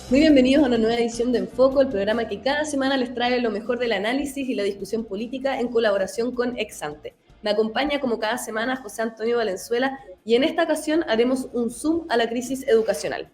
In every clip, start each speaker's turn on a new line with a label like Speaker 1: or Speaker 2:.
Speaker 1: Muy bienvenidos a una nueva edición de Enfoco, el programa que cada semana les trae lo mejor del análisis y la discusión política en colaboración con Exante. Me acompaña como cada semana José Antonio Valenzuela y en esta ocasión haremos un zoom a la crisis educacional.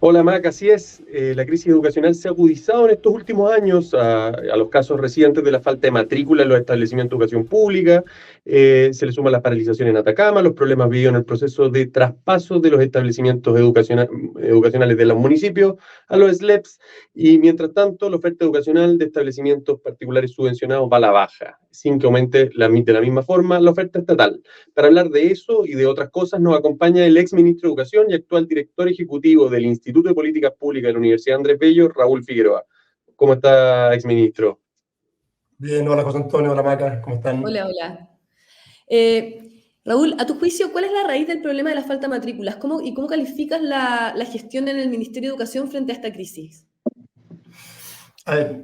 Speaker 2: Hola Mac, así es. La crisis educacional se ha agudizado en estos últimos años a los casos recientes de la falta de matrícula en los establecimientos de educación pública. Se le suman las paralizaciones en Atacama, los problemas vividos en el proceso de traspaso de los establecimientos educacionales de los municipios a los SLEPs. Y mientras tanto, la oferta educacional de establecimientos particulares subvencionados va a la baja, sin que aumente de la misma forma la oferta estatal. Para hablar de eso y de otras cosas nos acompaña el ex ministro de Educación y actual director ejecutivo del Instituto de Políticas Públicas de la Universidad Andrés Bello, Raúl Figueroa. ¿Cómo está, ex ministro?
Speaker 3: Bien, hola José Antonio, hola Maca, ¿cómo están?
Speaker 1: Hola, hola. Raúl, a tu juicio, ¿cuál es la raíz del problema de la falta de matrículas? ¿Cómo calificas la gestión en el Ministerio de Educación frente a esta crisis?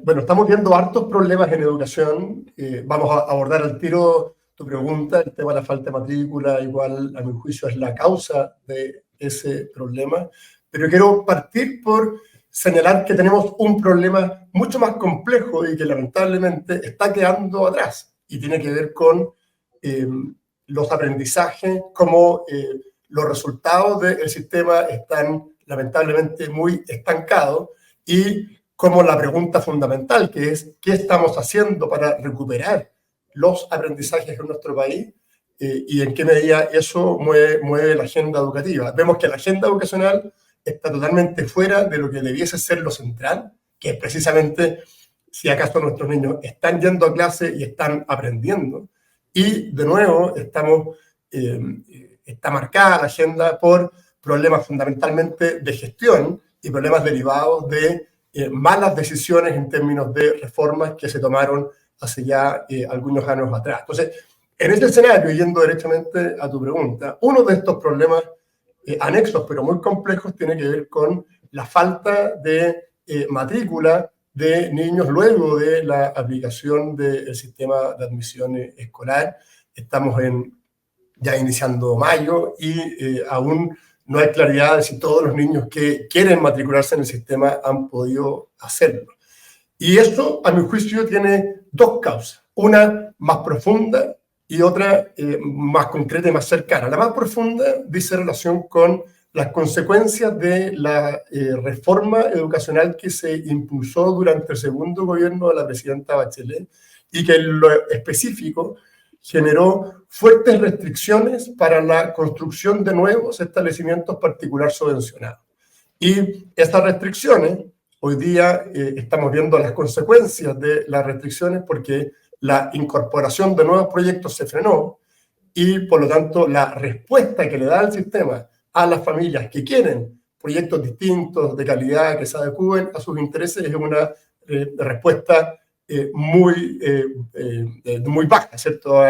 Speaker 3: Bueno, estamos viendo hartos problemas en educación. Vamos a abordar al tiro tu pregunta, el tema de la falta de matrícula, igual a mi juicio es la causa de ese problema. Pero quiero partir por señalar que tenemos un problema mucho más complejo y que lamentablemente está quedando atrás. Y tiene que ver con los aprendizajes, cómo los resultados del sistema están lamentablemente muy estancados y como la pregunta fundamental, que es ¿qué estamos haciendo para recuperar los aprendizajes en nuestro país? Y en qué medida eso mueve la agenda educativa. Vemos que la agenda educacional está totalmente fuera de lo que debiese ser lo central, que es precisamente si acaso nuestros niños están yendo a clase y están aprendiendo. Y de nuevo está marcada la agenda por problemas fundamentalmente de gestión y problemas derivados de malas decisiones en términos de reformas que se tomaron hace ya algunos años atrás. Entonces, en este escenario, yendo directamente a tu pregunta, uno de estos problemas anexos, pero muy complejos, tiene que ver con la falta de matrícula de niños luego de la aplicación del sistema de admisión escolar. Estamos ya iniciando mayo y aún no hay claridad de si todos los niños que quieren matricularse en el sistema han podido hacerlo. Y esto, a mi juicio, tiene dos causas. Una más profunda y otra más concreta y más cercana. La más profunda dice relación con las consecuencias de la reforma educacional que se impulsó durante el segundo gobierno de la presidenta Bachelet y que en lo específico generó fuertes restricciones para la construcción de nuevos establecimientos particulares subvencionados. Y estas restricciones, hoy día estamos viendo las consecuencias de las restricciones porque la incorporación de nuevos proyectos se frenó y por lo tanto la respuesta que le da el sistema a las familias que quieren proyectos distintos, de calidad, que se adecúen a sus intereses, es una respuesta muy baja, ¿cierto?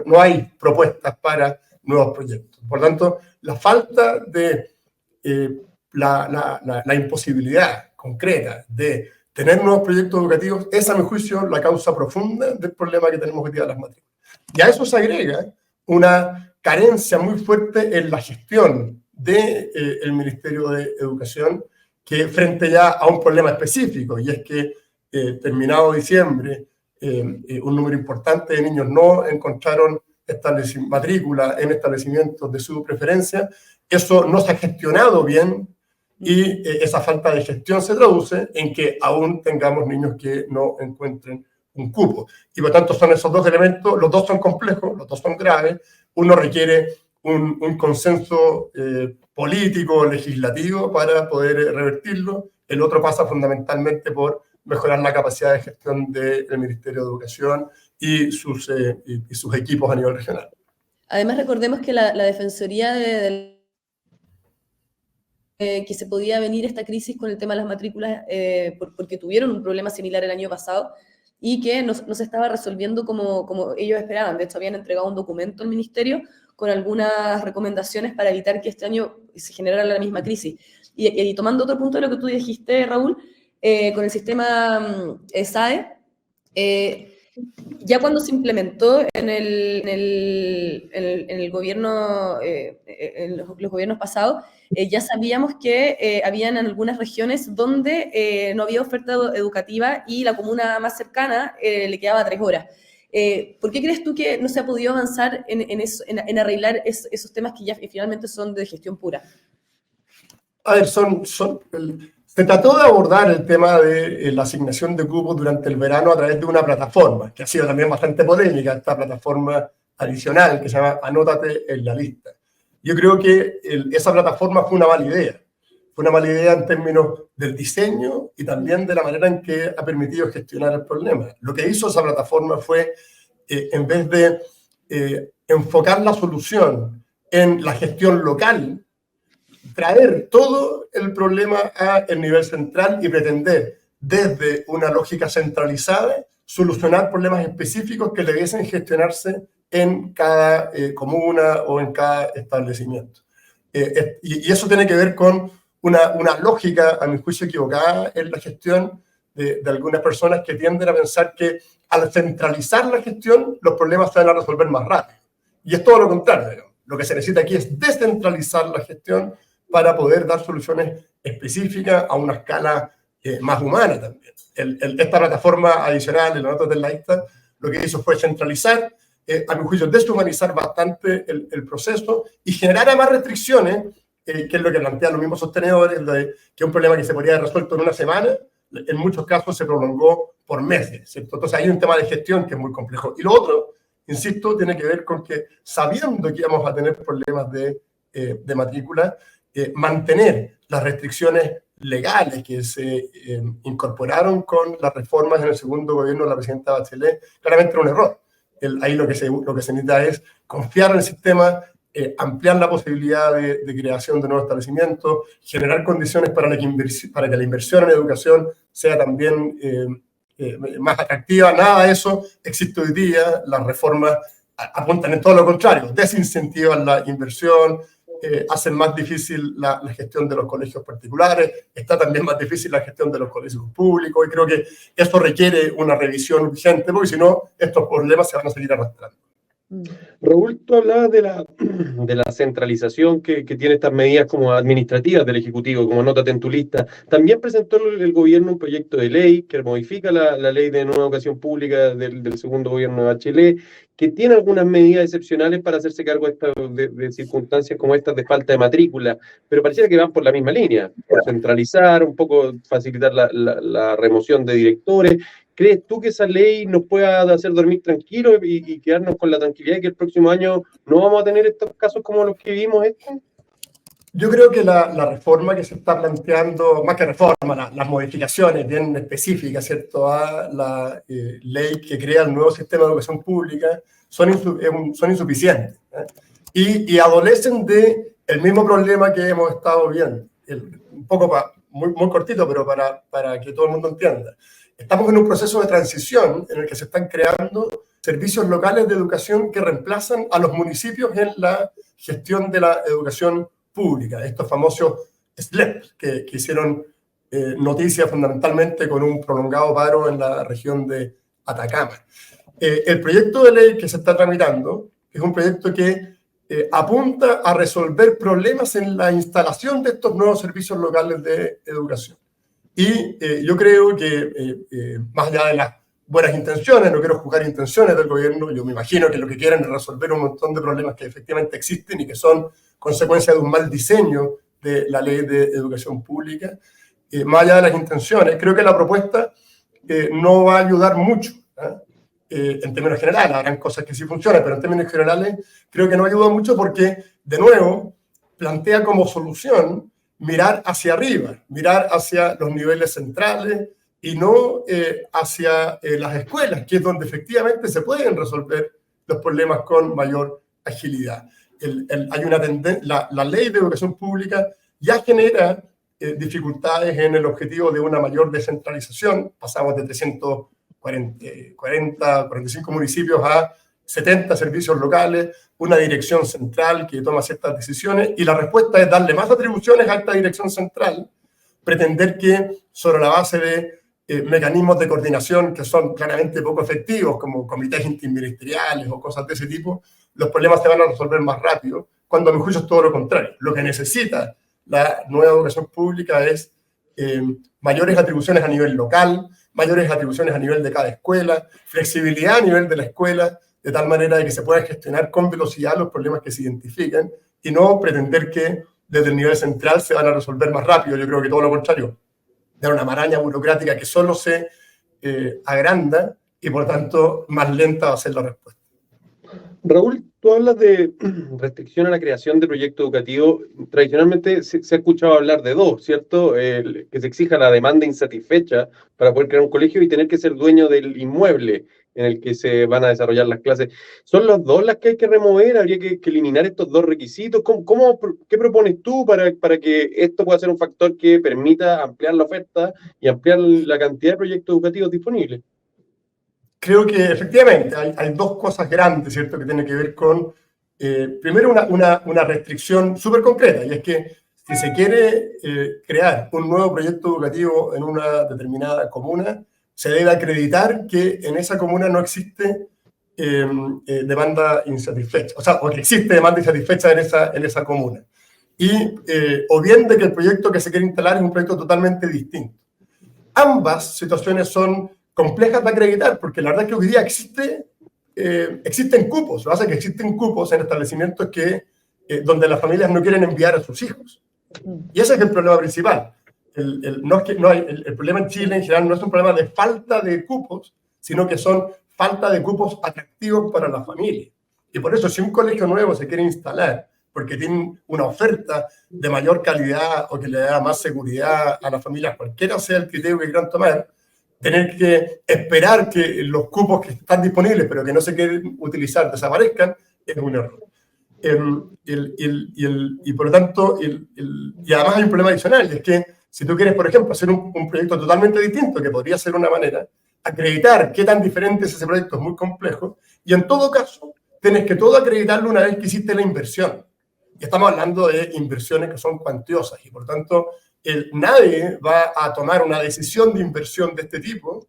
Speaker 3: No hay propuestas para nuevos proyectos. Por lo tanto, la falta de la imposibilidad concreta de tener nuevos proyectos educativos es, a mi juicio, la causa profunda del problema que tenemos hoy día de las matrículas. Y a eso se agrega una carencia muy fuerte en la gestión del Ministerio de Educación, que frente ya a un problema específico, y es que terminado diciembre, un número importante de niños no encontraron matrícula en establecimientos de su preferencia. Eso no se ha gestionado bien y esa falta de gestión se traduce en que aún tengamos niños que no encuentren un cupo. Y por tanto son esos dos elementos, los dos son complejos, los dos son graves. Uno requiere un consenso político, legislativo para poder revertirlo. El otro pasa fundamentalmente por mejorar la capacidad de gestión del Ministerio de Educación y sus equipos a nivel regional.
Speaker 1: Además, recordemos que la Defensoría que se podía venir esta crisis con el tema de las matrículas porque tuvieron un problema similar el año pasado y que no se estaba resolviendo como ellos esperaban. De hecho, habían entregado un documento al ministerio con algunas recomendaciones para evitar que este año se generara la misma crisis. Y tomando otro punto de lo que tú dijiste, Raúl, con el sistema SAE, Ya cuando se implementó en el gobierno, en los gobiernos pasados, ya sabíamos que habían algunas regiones donde no había oferta educativa y la comuna más cercana le quedaba 3 horas. ¿Por qué crees tú que no se ha podido avanzar en arreglar esos temas que ya finalmente son de gestión pura?
Speaker 3: A ver, se trató de abordar el tema de la asignación de cupos durante el verano a través de una plataforma, que ha sido también bastante polémica, esta plataforma adicional que se llama Anótate en la lista. Yo creo que esa plataforma fue una mala idea. Fue una mala idea en términos del diseño y también de la manera en que ha permitido gestionar el problema. Lo que hizo esa plataforma fue, en vez de enfocar la solución en la gestión local, traer todo el problema al nivel central y pretender, desde una lógica centralizada, solucionar problemas específicos que debiesen gestionarse en cada comuna o en cada establecimiento. Y eso tiene que ver con una lógica, a mi juicio, equivocada en la gestión de algunas personas que tienden a pensar que al centralizar la gestión, los problemas se van a resolver más rápido. Y es todo lo contrario, digamos. Lo que se necesita aquí es descentralizar la gestión para poder dar soluciones específicas a una escala más humana también. Esta plataforma adicional, el Anótate en la lista, lo que hizo fue centralizar, a mi juicio, deshumanizar bastante el proceso y generar además restricciones, que es lo que plantean los mismos sostenedores, que un problema que se podría haber resuelto en una semana, en muchos casos se prolongó por meses, ¿cierto? Entonces hay un tema de gestión que es muy complejo. Y lo otro, insisto, tiene que ver con que, sabiendo que íbamos a tener problemas de matrícula, mantener las restricciones legales que se incorporaron con las reformas en el segundo gobierno de la presidenta Bachelet, claramente era un error. Ahí lo que se necesita es confiar en el sistema, ampliar la posibilidad de creación de nuevos establecimientos, generar condiciones para que la inversión en educación sea también más atractiva. Nada de eso existe hoy día. Las reformas apuntan en todo lo contrario, desincentivan la inversión, hacen más difícil la gestión de los colegios particulares, está también más difícil la gestión de los colegios públicos, y creo que esto requiere una revisión urgente, porque si no, estos problemas se van a seguir arrastrando.
Speaker 2: Raúl, tú hablabas de la centralización que tiene estas medidas como administrativas del Ejecutivo, como Anótate en tu lista. También presentó el gobierno un proyecto de ley que modifica la ley de nueva educación pública del segundo gobierno de Bachelet, que tiene algunas medidas excepcionales para hacerse cargo de circunstancias como estas de falta de matrícula, pero pareciera que van por la misma línea, por centralizar, un poco facilitar la remoción de directores. ¿Crees tú que esa ley nos pueda hacer dormir tranquilos y quedarnos con la tranquilidad de que el próximo año no vamos a tener estos casos como los que vivimos este?
Speaker 3: Yo creo que la reforma que se está planteando, más que reforma, las modificaciones bien específicas, ¿cierto?, a la ley que crea el nuevo sistema de educación pública son insuficientes, y adolecen del mismo problema que hemos estado viendo. Un poco muy cortito, pero para que todo el mundo entienda. Estamos en un proceso de transición en el que se están creando servicios locales de educación que reemplazan a los municipios en la gestión de la educación pública. Estos famosos SLEP, que hicieron noticia fundamentalmente con un prolongado paro en la región de Atacama. El proyecto de ley que se está tramitando es un proyecto que apunta a resolver problemas en la instalación de estos nuevos servicios locales de educación. Y yo creo que, más allá de las buenas intenciones, no quiero juzgar intenciones del gobierno, yo me imagino que lo que quieren es resolver un montón de problemas que efectivamente existen y que son consecuencia de un mal diseño de la ley de educación pública. Más allá de las intenciones, creo que la propuesta no va a ayudar mucho, en términos generales. Habrán cosas que sí funcionan, pero en términos generales creo que no ayuda mucho porque, de nuevo, plantea como solución mirar hacia arriba, mirar hacia los niveles centrales y no hacia las escuelas, que es donde efectivamente se pueden resolver los problemas con mayor agilidad. Hay una tendencia, la ley de educación pública ya genera dificultades en el objetivo de una mayor descentralización. Pasamos de 45 municipios a 70 servicios locales, una dirección central que toma ciertas decisiones, y la respuesta es darle más atribuciones a esta dirección central, pretender que sobre la base de mecanismos de coordinación que son claramente poco efectivos, como comités interministeriales o cosas de ese tipo, los problemas se van a resolver más rápido, cuando a mi juicio es todo lo contrario. Lo que necesita la nueva educación pública es mayores atribuciones a nivel local, mayores atribuciones a nivel de cada escuela, flexibilidad a nivel de la escuela, de tal manera de que se puedan gestionar con velocidad los problemas que se identifican y no pretender que desde el nivel central se van a resolver más rápido. Yo creo que todo lo contrario, de una maraña burocrática que solo se agranda y por tanto más lenta va a ser la respuesta.
Speaker 2: Raúl, tú hablas de restricción a la creación de proyectos educativos. Tradicionalmente se ha escuchado hablar de dos, ¿cierto? Que se exija la demanda insatisfecha para poder crear un colegio y tener que ser dueño del inmueble en el que se van a desarrollar las clases. ¿Son las dos las que hay que remover? ¿Habría que eliminar estos dos requisitos? ¿Qué propones tú para que esto pueda ser un factor que permita ampliar la oferta y ampliar la cantidad de proyectos educativos disponibles?
Speaker 3: Creo que efectivamente hay dos cosas grandes, ¿cierto?, que tienen que ver con, primero, una restricción súper concreta, y es que si se quiere crear un nuevo proyecto educativo en una determinada comuna, se debe acreditar que en esa comuna no existe demanda insatisfecha, o que existe demanda insatisfecha en esa comuna. Y, o bien de que el proyecto que se quiere instalar es un proyecto totalmente distinto. Ambas situaciones son complejas de acreditar, porque la verdad es que hoy día existen cupos. Lo que pasa es que existen cupos en establecimientos donde las familias no quieren enviar a sus hijos. Y ese es el problema principal. El problema en Chile en general no es un problema de falta de cupos, sino que son falta de cupos atractivos para la familia. Y por eso, si un colegio nuevo se quiere instalar porque tiene una oferta de mayor calidad o que le da más seguridad a las familias, cualquiera sea el criterio que quieran tomar, tener que esperar que los cupos que están disponibles pero que no se quieren utilizar desaparezcan, es un error. Y por lo tanto, y además hay un problema adicional, y es que si tú quieres, por ejemplo, hacer un proyecto totalmente distinto, que podría ser una manera, acreditar qué tan diferente es ese proyecto es muy complejo, y en todo caso, tienes que todo acreditarlo una vez que hiciste la inversión. Y estamos hablando de inversiones que son cuantiosas, y por tanto, nadie va a tomar una decisión de inversión de este tipo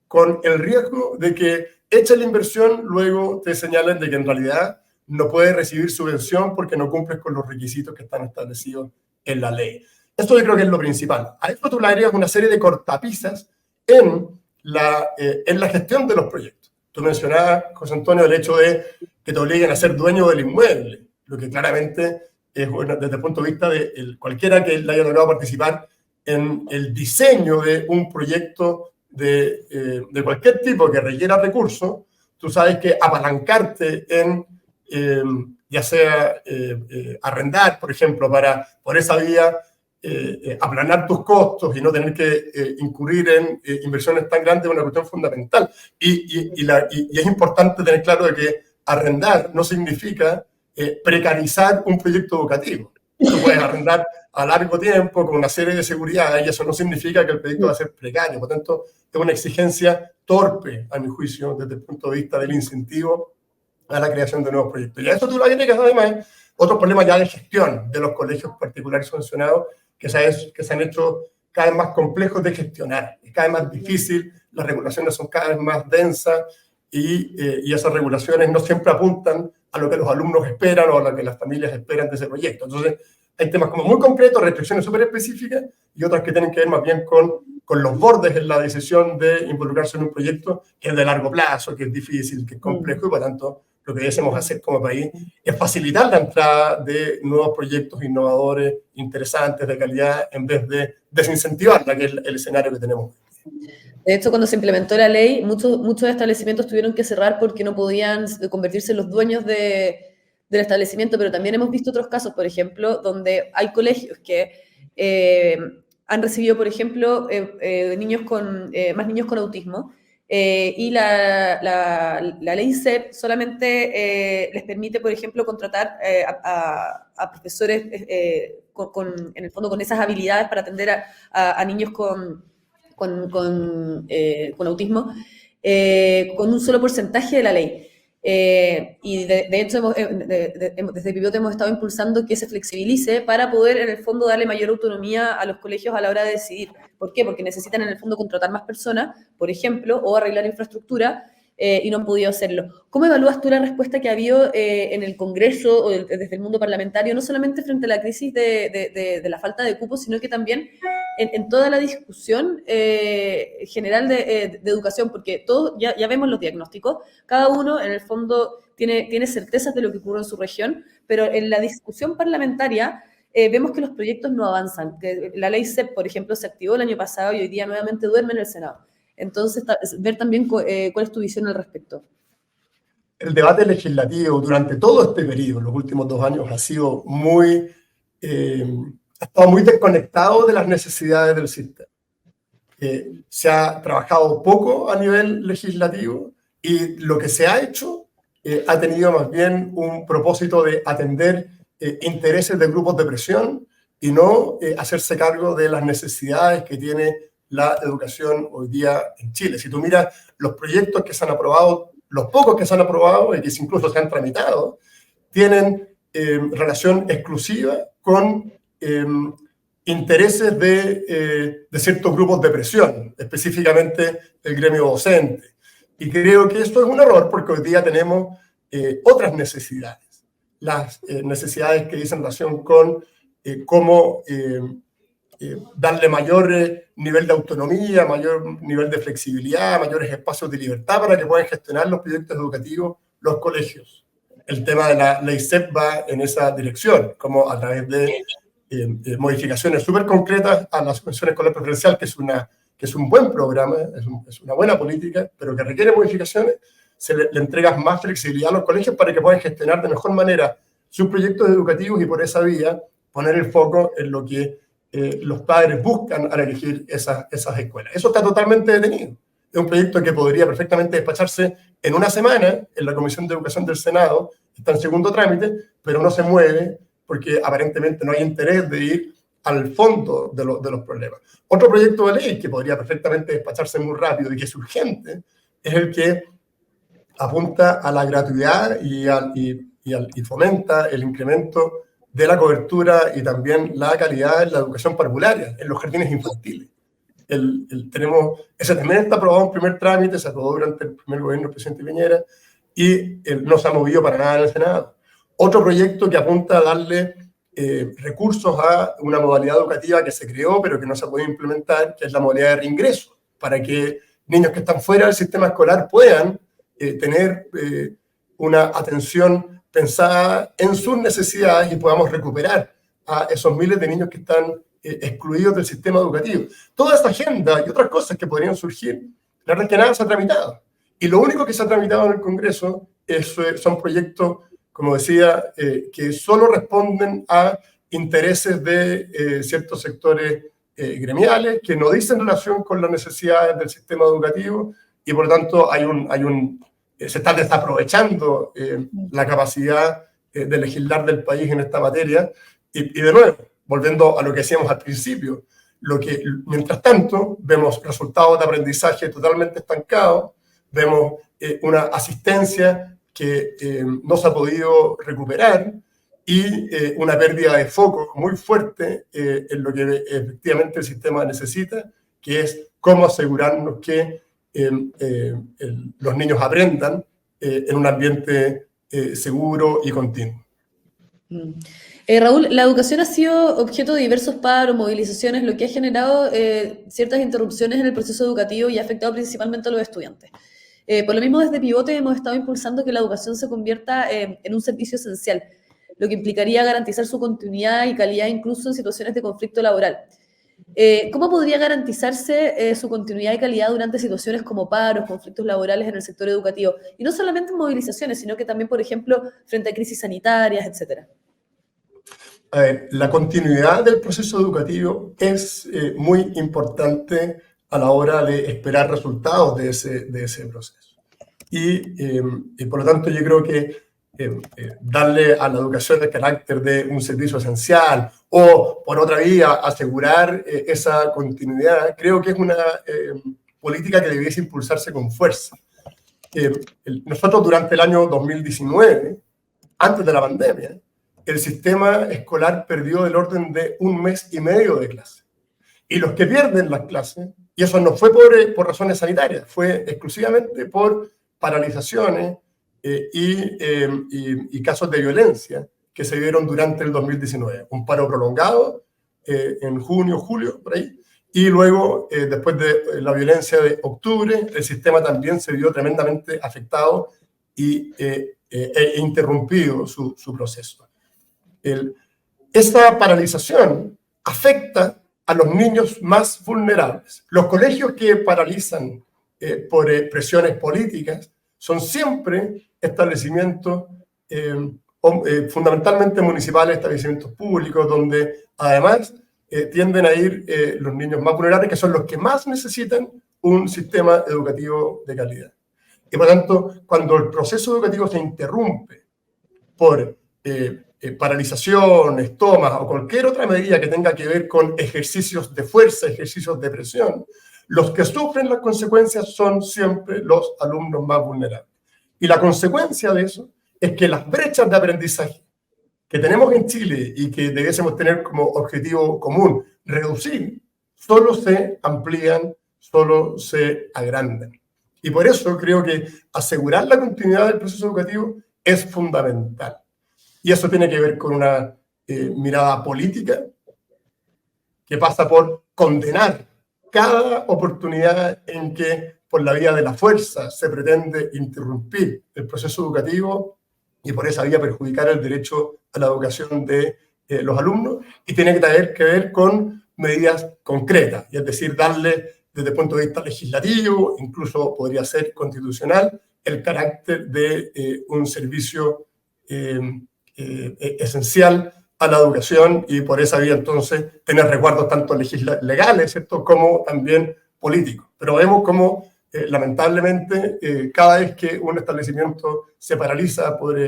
Speaker 3: con el riesgo de que echa la inversión, luego te señalen de que en realidad no puedes recibir subvención porque no cumples con los requisitos que están establecidos en la ley. Esto yo creo que es lo principal. A esto tú le agregas una serie de cortapisas en la gestión de los proyectos. Tú mencionabas, José Antonio, el hecho de que te obliguen a ser dueño del inmueble, lo que claramente es, bueno, desde el punto de vista de cualquiera que le haya tocado participar en el diseño de un proyecto de cualquier tipo que requiera recursos, tú sabes que apalancarte en, ya sea arrendar, por ejemplo, para por esa vía aplanar tus costos y no tener que incurrir en inversiones tan grandes es una cuestión fundamental. Y es importante tener claro de que arrendar no significa precarizar un proyecto educativo. Tú puedes arrendar a largo tiempo con una serie de seguridades y eso no significa que el proyecto va a ser precario. Por tanto, es una exigencia torpe, a mi juicio, desde el punto de vista del incentivo a la creación de nuevos proyectos. Y a eso tú le agregas además otros problemas ya de gestión de los colegios particulares subvencionados que se han hecho cada vez más complejos de gestionar. Es cada vez más difícil, las regulaciones son cada vez más densas y esas regulaciones no siempre apuntan a lo que los alumnos esperan o a lo que las familias esperan de ese proyecto. Entonces, hay temas como muy concretos, restricciones súper específicas y otras que tienen que ver más bien con los bordes en la decisión de involucrarse en un proyecto que es de largo plazo, que es difícil, que es complejo y por tanto lo que debemos hacer como país es facilitar la entrada de nuevos proyectos innovadores, interesantes, de calidad, en vez de desincentivarla, que es el escenario que tenemos.
Speaker 1: De hecho, cuando se implementó la ley, muchos establecimientos tuvieron que cerrar porque no podían convertirse en los dueños del establecimiento, pero también hemos visto otros casos, por ejemplo, donde hay colegios que han recibido, por ejemplo, más niños con autismo, y la ley SEP solamente les permite, por ejemplo, contratar a profesores en el fondo con esas habilidades para atender a niños con autismo, con un solo porcentaje de la ley. Y de hecho, desde Pivote hemos estado impulsando que se flexibilice para poder, en el fondo, darle mayor autonomía a los colegios a la hora de decidir. ¿Por qué? Porque necesitan, en el fondo, contratar más personas, por ejemplo, o arreglar infraestructura, y no han podido hacerlo. ¿Cómo evalúas tú la respuesta que ha habido en el Congreso o desde el mundo parlamentario, no solamente frente a la crisis de la falta de cupos, sino que también en toda la discusión general de educación? Porque todos ya vemos los diagnósticos, cada uno en el fondo tiene certezas de lo que ocurre en su región, pero en la discusión parlamentaria vemos que los proyectos no avanzan. Que la ley CEP, por ejemplo, se activó el año pasado y hoy día nuevamente duerme en el Senado. Entonces, ver también cuál es tu visión al respecto.
Speaker 3: El debate legislativo durante todo este periodo, los últimos 2 años, ha sido ha estado muy desconectado de las necesidades del sistema. Se ha trabajado poco a nivel legislativo y lo que se ha hecho ha tenido más bien un propósito de atender intereses de grupos de presión y no hacerse cargo de las necesidades que tiene la educación hoy día en Chile. Si tú miras los proyectos que se han aprobado, los pocos que se han aprobado y que incluso se han tramitado, tienen relación exclusiva con intereses de ciertos grupos de presión, específicamente el gremio docente. Y creo que esto es un error porque hoy día tenemos otras necesidades. Las necesidades que dicen relación con cómo darle mayor nivel de autonomía, mayor nivel de flexibilidad, mayores espacios de libertad para que puedan gestionar los proyectos educativos los colegios. El tema de la ley CEP va en esa dirección, como a través de modificaciones súper concretas a la subvención escolar preferencial, que es un buen programa, es una buena política, pero que requiere modificaciones, le entregas más flexibilidad a los colegios para que puedan gestionar de mejor manera sus proyectos educativos y por esa vía poner el foco en lo que los padres buscan al elegir esas escuelas. Eso está totalmente detenido. Es un proyecto que podría perfectamente despacharse en una semana en la Comisión de Educación del Senado, está en segundo trámite, pero no se mueve porque aparentemente no hay interés de ir al fondo de los problemas. Otro proyecto de ley que podría perfectamente despacharse muy rápido y que es urgente es el que apunta a la gratuidad y fomenta el incremento de la cobertura y también la calidad en la educación parvularia, en los jardines infantiles. Ese también está aprobado en primer trámite, se aprobó durante el primer gobierno del presidente Piñera y no se ha movido para nada en el Senado. Otro proyecto que apunta a darle recursos a una modalidad educativa que se creó pero que no se ha podido implementar, que es la modalidad de reingreso, para que niños que están fuera del sistema escolar puedan tener una atención pensada en sus necesidades y podamos recuperar a esos miles de niños que están excluidos del sistema educativo. Toda esta agenda y otras cosas que podrían surgir, la verdad es que nada se ha tramitado. Y lo único que se ha tramitado en el Congreso son proyectos, como decía, que solo responden a intereses de ciertos sectores gremiales, que no dicen relación con las necesidades del sistema educativo y por lo tanto se está desaprovechando la capacidad de legislar del país en esta materia. Y de nuevo, volviendo a lo que decíamos al principio, mientras tanto vemos resultados de aprendizaje totalmente estancados, vemos una asistencia que no se ha podido recuperar y una pérdida de foco muy fuerte en lo que efectivamente el sistema necesita, que es cómo asegurarnos que los niños aprendan en un ambiente seguro y continuo.
Speaker 1: Raúl, la educación ha sido objeto de diversos paros, movilizaciones, lo que ha generado ciertas interrupciones en el proceso educativo y ha afectado principalmente a los estudiantes. Por lo mismo, desde Pivote hemos estado impulsando que la educación se convierta en un servicio esencial, lo que implicaría garantizar su continuidad y calidad incluso en situaciones de conflicto laboral. ¿Cómo podría garantizarse su continuidad y calidad durante situaciones como paros, conflictos laborales en el sector educativo? Y no solamente en movilizaciones, sino que también, por ejemplo, frente a crisis sanitarias, etcétera.
Speaker 3: A ver, la continuidad del proceso educativo es muy importante a la hora de esperar resultados de ese proceso. Y por lo tanto yo creo que darle a la educación el carácter de un servicio esencial o, por otra vía, asegurar esa continuidad, creo que es una política que debiese impulsarse con fuerza. nosotros durante el año 2019, antes de la pandemia, el sistema escolar perdió del orden de 1 mes y medio de clase. Y los que pierden las clases, y eso no fue por razones sanitarias, fue exclusivamente por paralizaciones y casos de violencia que se dieron durante el 2019. Un paro prolongado en junio, julio, por ahí, y luego, después de la violencia de octubre, el sistema también se vio tremendamente afectado e interrumpido su proceso. Esta paralización afecta a los niños más vulnerables. Los colegios que paralizan por presiones políticas son siempre establecimientos fundamentalmente municipales, establecimientos públicos, donde además tienden a ir los niños más vulnerables, que son los que más necesitan un sistema educativo de calidad. Y por tanto, cuando el proceso educativo se interrumpe por paralizaciones, tomas o cualquier otra medida que tenga que ver con ejercicios de fuerza, ejercicios de presión, los que sufren las consecuencias son siempre los alumnos más vulnerables. Y la consecuencia de eso es que las brechas de aprendizaje que tenemos en Chile y que debiésemos tener como objetivo común reducir, solo se amplían, solo se agrandan. Y por eso creo que asegurar la continuidad del proceso educativo es fundamental. Y eso tiene que ver con una mirada política que pasa por condenar cada oportunidad en que por la vía de la fuerza se pretende interrumpir el proceso educativo y por esa vía perjudicar el derecho a la educación de los alumnos, y tiene que tener que ver con medidas concretas, y es decir, darle desde el punto de vista legislativo, incluso podría ser constitucional, el carácter de un servicio esencial a la educación, y por esa vía entonces tener resguardos tanto legales, ¿cierto?, como también políticos. Pero vemos cómo lamentablemente cada vez que un establecimiento se paraliza por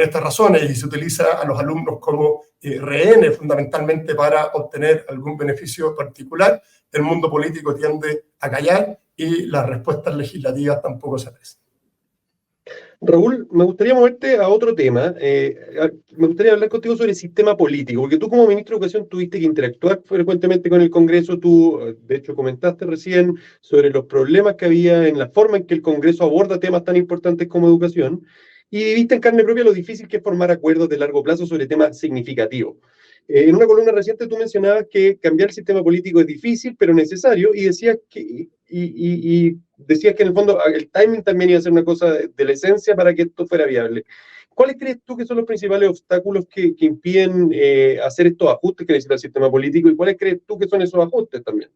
Speaker 3: estas razones y se utiliza a los alumnos como rehenes fundamentalmente para obtener algún beneficio particular, el mundo político tiende a callar y las respuestas legislativas tampoco se aprecian.
Speaker 2: Raúl, me gustaría moverte a otro tema. Me gustaría hablar contigo sobre el sistema político, porque tú como ministro de Educación tuviste que interactuar frecuentemente con el Congreso. Tú, de hecho, comentaste recién sobre los problemas que había en la forma en que el Congreso aborda temas tan importantes como educación, y viste en carne propia lo difícil que es formar acuerdos de largo plazo sobre temas significativos. En una columna reciente tú mencionabas que cambiar el sistema político es difícil, pero necesario, y decías que en el fondo el timing también iba a ser una cosa de la esencia para que esto fuera viable. ¿Cuáles crees tú que son los principales obstáculos que impiden hacer estos ajustes que necesita el sistema político, y cuáles crees tú que son esos ajustes también?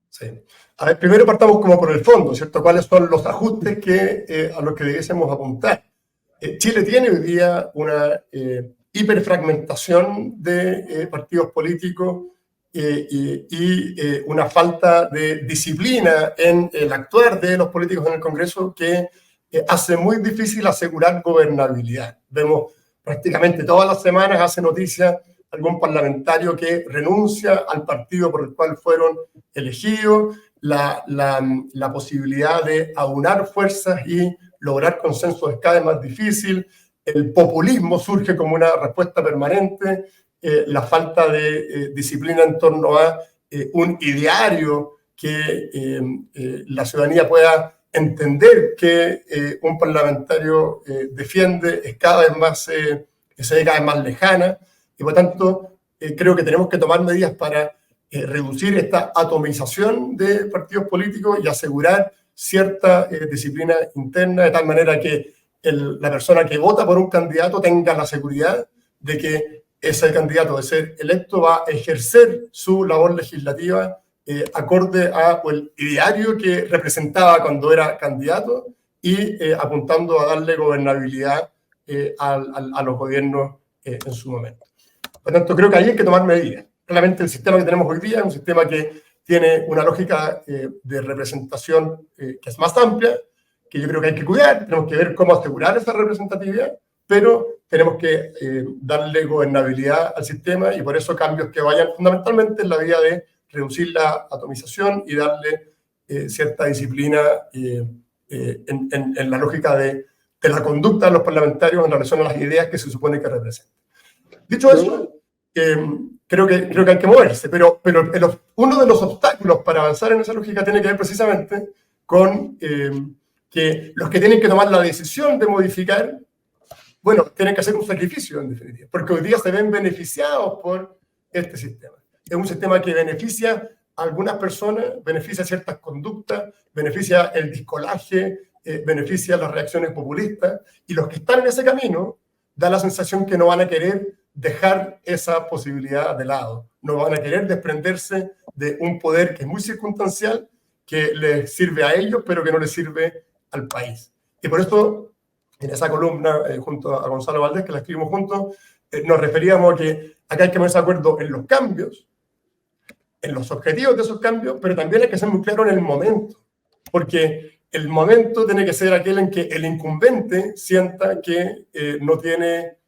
Speaker 3: Sí. A ver, primero partamos como por el fondo, ¿cierto? ¿Cuáles son los ajustes a los que debiésemos apuntar? Chile tiene hoy día una hiperfragmentación de partidos políticos y una falta de disciplina en el actuar de los políticos en el Congreso que hace muy difícil asegurar gobernabilidad. Vemos prácticamente todas las semanas, hace noticia algún parlamentario que renuncia al partido por el cual fueron elegidos, la posibilidad de aunar fuerzas y lograr consensos es cada vez más difícil, el populismo surge como una respuesta permanente, la falta de disciplina en torno a un ideario que la ciudadanía pueda entender que un parlamentario defiende es cada vez más, se ve cada vez más lejana, y por tanto creo que tenemos que tomar medidas para reducir esta atomización de partidos políticos y asegurar cierta disciplina interna, de tal manera que la persona que vota por un candidato tenga la seguridad de que ese candidato, de ser electo, va a ejercer su labor legislativa acorde al ideario que representaba cuando era candidato y apuntando a darle gobernabilidad a los gobiernos en su momento. Por tanto, creo que ahí hay que tomar medidas. Claramente el sistema que tenemos hoy día es un sistema que tiene una lógica de representación que es más amplia, que yo creo que hay que cuidar, tenemos que ver cómo asegurar esa representatividad, pero tenemos que darle gobernabilidad al sistema, y por eso cambios que vayan fundamentalmente en la vía de reducir la atomización y darle cierta disciplina en la lógica de la conducta de los parlamentarios en relación a las ideas que se supone que representan. Dicho eso, creo que hay que moverse, pero uno de los obstáculos para avanzar en esa lógica tiene que ver precisamente con que los que tienen que tomar la decisión de modificar, bueno, tienen que hacer un sacrificio en definitiva, porque hoy día se ven beneficiados por este sistema. Es un sistema que beneficia a algunas personas, beneficia ciertas conductas, beneficia el discolaje, beneficia las reacciones populistas, y los que están en ese camino da la sensación que no van a querer dejar esa posibilidad de lado, no van a querer desprenderse de un poder que es muy circunstancial, que les sirve a ellos, pero que no les sirve al país. Y por esto, en esa columna, junto a Gonzalo Valdés, que la escribimos juntos, nos referíamos a que acá hay que ponerse de acuerdo en los cambios, en los objetivos de esos cambios, pero también hay que ser muy claro en el momento, porque el momento tiene que ser aquel en que el incumbente sienta que no tiene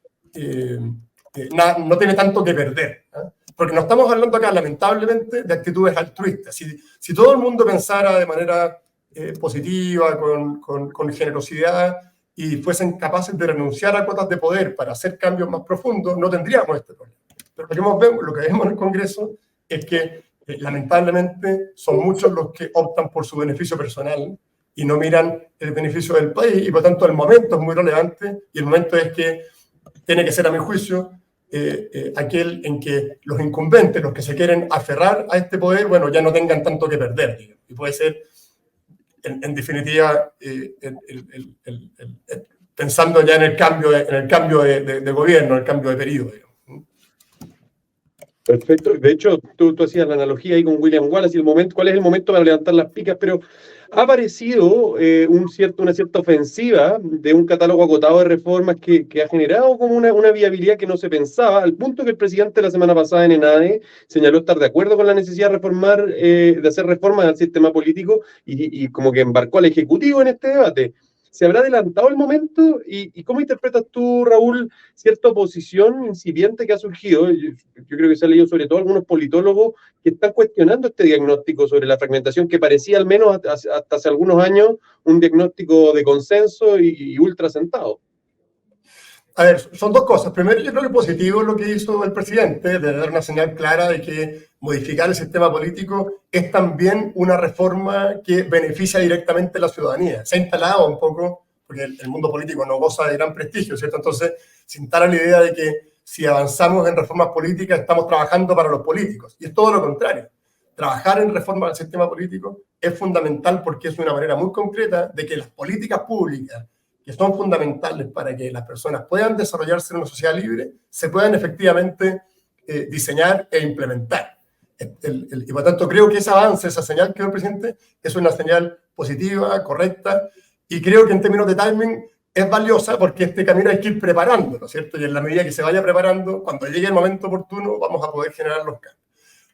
Speaker 3: tanto que perder, ¿eh? Porque no estamos hablando acá, lamentablemente, de actitudes altruistas. Si todo el mundo pensara de manera positiva, con generosidad, y fuesen capaces de renunciar a cuotas de poder para hacer cambios más profundos, no tendríamos este problema. Pero lo que vemos en el Congreso es que, lamentablemente, son muchos los que optan por su beneficio personal y no miran el beneficio del país, y por tanto el momento es muy relevante, y el momento es que tiene que ser, a mi juicio, aquel en que los incumbentes, los que se quieren aferrar a este poder, bueno, ya no tengan tanto que perder, digamos. Y puede ser, en definitiva, pensando ya en el cambio de gobierno, el cambio de periodo, digamos.
Speaker 2: Perfecto. De hecho, tú hacías la analogía ahí con William Wallace y cuál es el momento para levantar las picas, pero ha aparecido una cierta ofensiva de un catálogo acotado de reformas que ha generado como una viabilidad que no se pensaba, al punto que el presidente la semana pasada en ENADE señaló estar de acuerdo con la necesidad de reformar, de hacer reformas al sistema político y como que embarcó al Ejecutivo en este debate. ¿Se habrá adelantado el momento? ¿Y cómo interpretas tú, Raúl, cierta oposición incipiente que ha surgido? Yo creo que se ha leído sobre todo algunos politólogos que están cuestionando este diagnóstico sobre la fragmentación, que parecía al menos hasta hace algunos años un diagnóstico de consenso y ultra sentado.
Speaker 3: A ver, son dos cosas. Primero, yo creo que positivo es lo que hizo el presidente, de dar una señal clara de que modificar el sistema político es también una reforma que beneficia directamente a la ciudadanía. Se ha instalado un poco, porque el mundo político no goza de gran prestigio, ¿cierto? Entonces, se instala la idea de que si avanzamos en reformas políticas, estamos trabajando para los políticos. Y es todo lo contrario. Trabajar en reforma del sistema político es fundamental porque es una manera muy concreta de que las políticas públicas, que son fundamentales para que las personas puedan desarrollarse en una sociedad libre, se puedan efectivamente diseñar e implementar. Y por tanto creo que ese avance, esa señal que dio el presidente, es una señal positiva, correcta, y creo que en términos de timing es valiosa porque este camino hay que ir preparando, ¿no es cierto? Y en la medida que se vaya preparando, cuando llegue el momento oportuno, vamos a poder generar los cambios.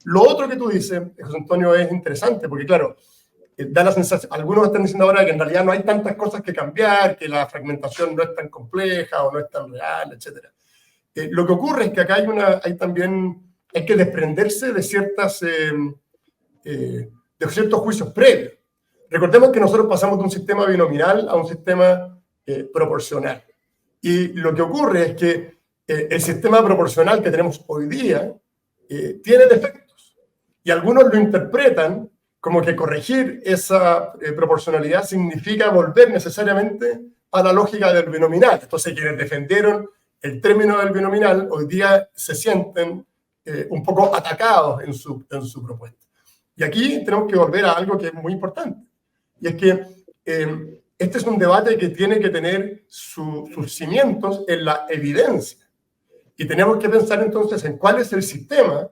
Speaker 3: Lo otro que tú dices, José Antonio, es interesante, porque claro, da la sensación, algunos están diciendo ahora que en realidad no hay tantas cosas que cambiar, que la fragmentación no es tan compleja o no es tan real, etc. Lo que ocurre es que acá hay que desprenderse de ciertos juicios previos. Recordemos que nosotros pasamos de un sistema binominal a un sistema proporcional. Y lo que ocurre es que el sistema proporcional que tenemos hoy día tiene defectos. Y algunos lo interpretan como que corregir esa proporcionalidad significa volver necesariamente a la lógica del binominal. Entonces, quienes defendieron el término del binominal hoy día se sienten un poco atacados en su propuesta. Y aquí tenemos que volver a algo que es muy importante. Y es que este es un debate que tiene que tener sus cimientos en la evidencia. Y tenemos que pensar entonces en cuál es el sistema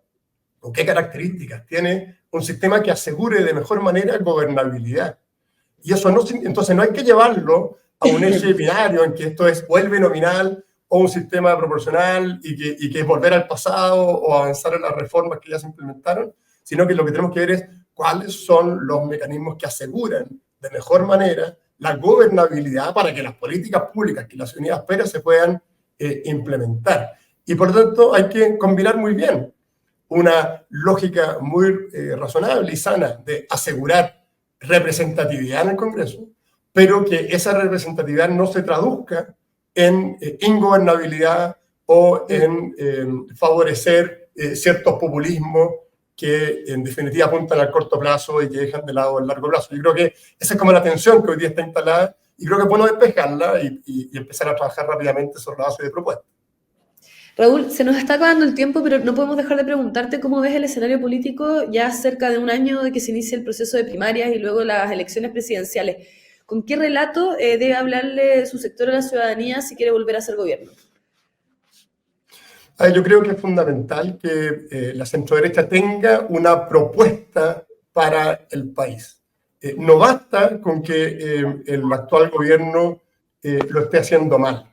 Speaker 3: o qué características tiene un sistema que asegure de mejor manera gobernabilidad. Y eso entonces no hay que llevarlo a un eje binario en que esto es o el binominal o un sistema proporcional y que es volver al pasado o avanzar en las reformas que ya se implementaron, sino que lo que tenemos que ver es cuáles son los mecanismos que aseguran de mejor manera la gobernabilidad para que las políticas públicas que la ciudadanía espera se puedan implementar. Y por lo tanto hay que combinar muy bien una lógica muy razonable y sana de asegurar representatividad en el Congreso, pero que esa representatividad no se traduzca en ingobernabilidad o en favorecer ciertos populismos que en definitiva apuntan al corto plazo y que dejan de lado el largo plazo. Yo creo que esa es como la tensión que hoy día está instalada y creo que es bueno despejarla y empezar a trabajar rápidamente sobre la base de propuestas.
Speaker 1: Raúl, se nos está acabando el tiempo, pero no podemos dejar de preguntarte cómo ves el escenario político ya cerca de un año de que se inicie el proceso de primarias y luego las elecciones presidenciales. ¿Con qué relato debe hablarle su sector a la ciudadanía si quiere volver a ser gobierno?
Speaker 3: Yo creo que es fundamental que la centroderecha tenga una propuesta para el país. No basta con que el actual gobierno lo esté haciendo mal.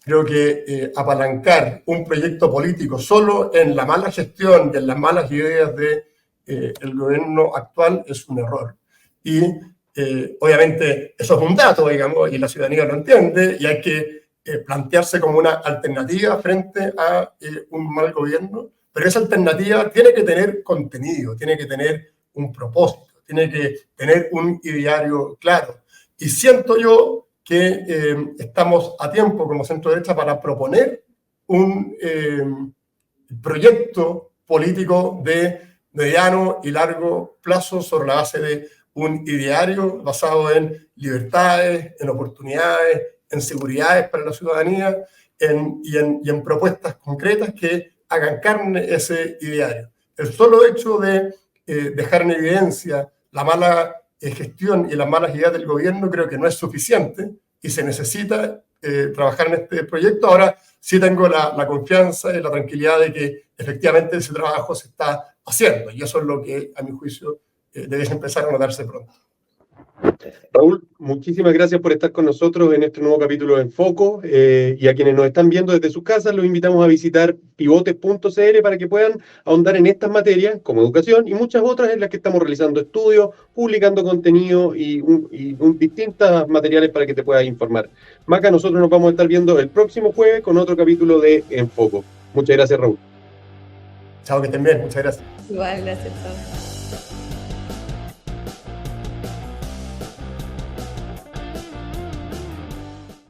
Speaker 3: Creo que apalancar un proyecto político solo en la mala gestión y en las malas ideas del gobierno actual es un error. Y obviamente eso es un dato, digamos, y la ciudadanía lo entiende, y hay que plantearse como una alternativa frente a un mal gobierno, pero esa alternativa tiene que tener contenido, tiene que tener un propósito, tiene que tener un ideario claro. Y siento yo que estamos a tiempo como centro derecha para proponer un proyecto político de mediano y largo plazo sobre la base de un ideario basado en libertades, en oportunidades, en seguridades para la ciudadanía y en propuestas concretas que hagan carne ese ideario. El solo hecho de dejar en evidencia la mala gestión y las malas ideas del gobierno creo que no es suficiente y se necesita trabajar en este proyecto. Ahora sí tengo la confianza y la tranquilidad de que efectivamente ese trabajo se está haciendo y eso es lo que, a mi juicio, debe empezar a notarse pronto.
Speaker 2: Raúl, muchísimas gracias por estar con nosotros en este nuevo capítulo de Enfoco y a quienes nos están viendo desde sus casas los invitamos a visitar pivotes.cl para que puedan ahondar en estas materias como educación y muchas otras en las que estamos realizando estudios, publicando contenido y distintos materiales para que te puedas informar. Maca, nosotros nos vamos a estar viendo el próximo jueves con otro capítulo de Enfoco. Muchas gracias, Raúl.
Speaker 3: Chao, que estén bien. Muchas gracias.
Speaker 1: Igual, gracias. Chao.